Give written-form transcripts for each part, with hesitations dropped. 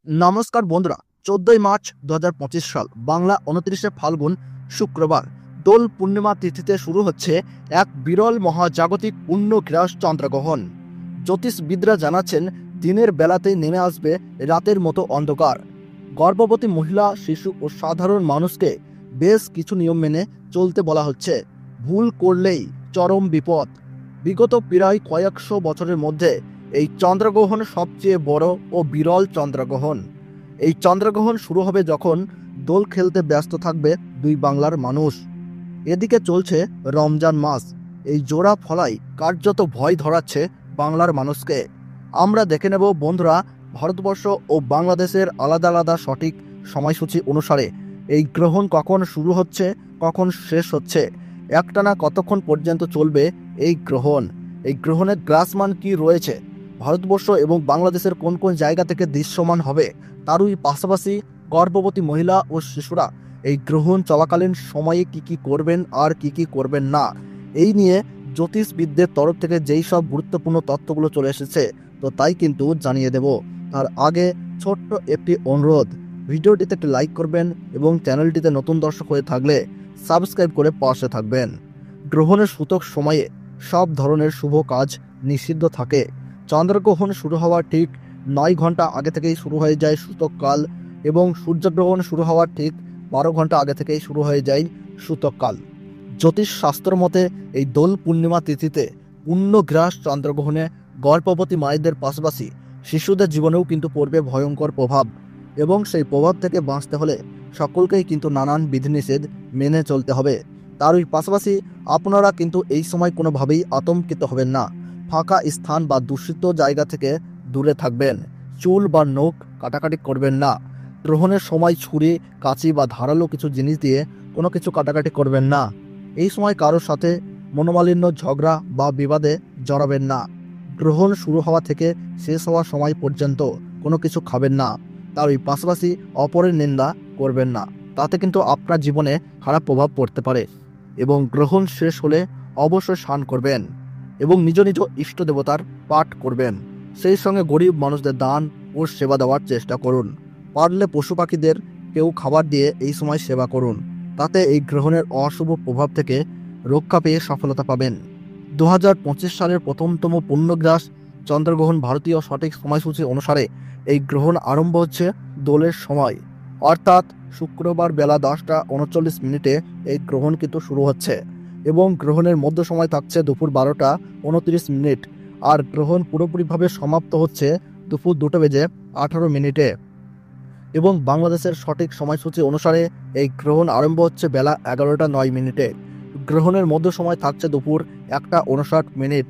নমস্কার বন্ধুরা, 14ই মার্চ 2025 সাল, বাংলা 29শে ফাল্গুন, শুক্রবার। দোল পূর্ণিমা তিথিতে শুরু হচ্ছে এক বিরল মহাজাগতিক পূর্ণগ্রাস চন্দ্রগ্রহণ। জ্যোতিষবিদরা জানাচ্ছেন, দিনের বেলাতেই নেমে আসবে রাতের মতো অন্ধকার। গর্ভবতী মহিলা, শিশু ও সাধারণ মানুষকে বেশ কিছু নিয়ম মেনে চলতে বলা হচ্ছে। ভুল করলেই চরম বিপদ। বিগত প্রায় কয়েকশো বছরের মধ্যে এই চন্দ্রগ্রহণ সবচেয়ে বড় ও বিরল চন্দ্রগ্রহণ। এই চন্দ্রগ্রহণ শুরু হবে যখন দোল খেলতে ব্যস্ত থাকবে দুই বাংলার মানুষ। এদিকে চলছে রমজান মাস। এই জোড়া ফলাই কার্যত ভয় ধরাচ্ছে বাংলার মানুষকে। আমরা দেখে নেব বন্ধুরা, ভারতবর্ষ ও বাংলাদেশের আলাদা আলাদা সঠিক সময়সূচি অনুসারে এই গ্রহণ কখন শুরু হচ্ছে, কখন শেষ হচ্ছে, একটানা কতক্ষণ পর্যন্ত চলবে এই গ্রহণ। এই গ্রহণের গ্রাসমান কি রয়েছে, ভারতবর্ষ এবং বাংলাদেশের কোন কোন জায়গা থেকে দৃশ্যমান হবে, তারই পাশাপাশি গর্ভবতী মহিলা ও শিশুরা এই গ্রহণ চলাকালীন সময়ে কি কি করবেন আর কি কি করবেন না, এই নিয়ে জ্যোতিষবিদদের তরফ থেকে যেই সব গুরুত্বপূর্ণ তথ্যগুলো চলে এসেছে, তো তাই কিন্তু জানিয়ে দেব। তার আগে ছোট্ট একটি অনুরোধ, ভিডিওটিতে একটি লাইক করবেন এবং চ্যানেলটিতে নতুন দর্শক হয়ে থাকলে সাবস্ক্রাইব করে পাশে থাকবেন। গ্রহণের সূতক সময়ে সব ধরনের শুভ কাজ নিষিদ্ধ থাকে। চন্দ্রগ্রহণ শুরু হওয়ার ঠিক 9 ঘন্টা আগে থেকেই শুরু হয়ে যায় সূতককাল, এবং সূর্যগ্রহণ শুরু হওয়ার ঠিক 12 ঘন্টা আগে থেকেই শুরু হয়ে যায় সূতককাল। জ্যোতিষশাস্ত্র মতে এই দোল পূর্ণিমা তিথিতে পূর্ণগ্রাস চন্দ্রগ্রহণে গর্ভবতী মায়েদের পাশাপাশি শিশুদের জীবনেও কিন্তু পড়বে ভয়ঙ্কর প্রভাব, এবং সেই প্রভাব থেকে বাঁচতে হলে সকলকেই কিন্তু নানান বিধিনিষেধ মেনে চলতে হবে। তারই পাশাপাশি আপনারা কিন্তু এই সময় কোনোভাবেই আতঙ্কিত হবেন না। ফাঁকা স্থান বা দূষিত জায়গা থেকে দূরে থাকবেন। চুল বা নখ কাটাকাটি করবেন না। গ্রহণের সময় ছুরি, কাঁচি বা ধারালো কিছু জিনিস দিয়ে কোনো কিছু কাটাকাটি করবেন না। এই সময় কারোর সাথে মনোমালিন্য, ঝগড়া বা বিবাদে জড়াবেন না। গ্রহণ শুরু হওয়া থেকে শেষ হওয়ার সময় পর্যন্ত কোনো কিছু খাবেন না। তার ওই পাশাপাশি অপরের নিন্দা করবেন না, তাতে কিন্তু আপনার জীবনে খারাপ প্রভাব পড়তে পারে। এবং গ্রহণ শেষ হলে অবশ্যই স্নান করবেন এবং নিজ নিজ ইষ্ট দেবতার পাঠ করবেন। সেই সঙ্গে গরিব মানুষদের দান ও সেবা দেওয়ার চেষ্টা করুন। পারলে পশু পাখিদের কেউ খাবার দিয়ে এই সময় সেবা করুন, তাতে এই গ্রহণের অশুভ প্রভাব থেকে রক্ষা পেয়ে সফলতা পাবেন। 2025 সালের প্রথমতম পূর্ণগ্রাস চন্দ্রগ্রহণ ভারতীয় সঠিক সময়সূচি অনুসারে এই গ্রহণ আরম্ভ হচ্ছে দোলের সময়, অর্থাৎ শুক্রবার বেলা 10:39 এই গ্রহণ কিন্তু শুরু হচ্ছে, এবং গ্রহণের মধ্য সময় থাকছে দুপুর 12:29, আর গ্রহণ পুরোপুরিভাবে সমাপ্ত হচ্ছে দুপুর 2:18। এবং বাংলাদেশের সঠিক সময়সূচি অনুসারে এই গ্রহণ আরম্ভ হচ্ছে বেলা 11:09। গ্রহণের মধ্য সময় থাকছে দুপুর 1:59,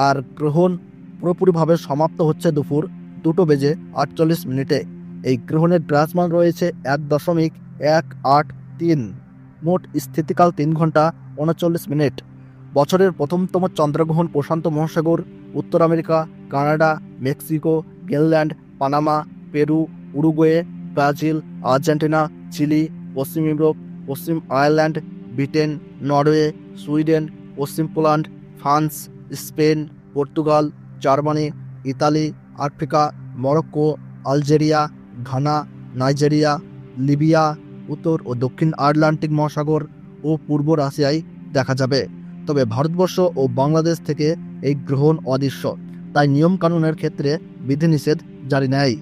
আর গ্রহণ পুরোপুরিভাবে সমাপ্ত হচ্ছে দুপুর 2:48। এই গ্রহণের গ্রাসমান রয়েছে 1.183। মোট স্থিতিকাল 3 ঘন্টা 39 মিনিট। বছরের প্রথমতম চন্দ্রগ্রহণ প্রশান্ত মহাসাগর, উত্তর America, Canada, Mexico, Greenland, Panama, Peru, Uruguay, Brazil, Argentina, Chile, পশ্চিম ইউরোপ, পশ্চিম আয়ারল্যান্ড, ব্রিটেন, নরওয়ে, সুইডেন, পশ্চিম Poland, France, Spain, Portugal, Germany, Italy, Africa, Morocco, Algeria, Ghana, Nigeria, Libya, উত্তর ও দক্ষিণ আটলান্টিক মহাসাগর ও পূর্ব রাশিয়ায় দেখা যাবে। তবে ভারতবর্ষ ও বাংলাদেশ থেকে এই গ্রহণ অদৃশ্য, তাই নিয়মকানুনের ক্ষেত্রে বিধিনিষেধ জারি নেই।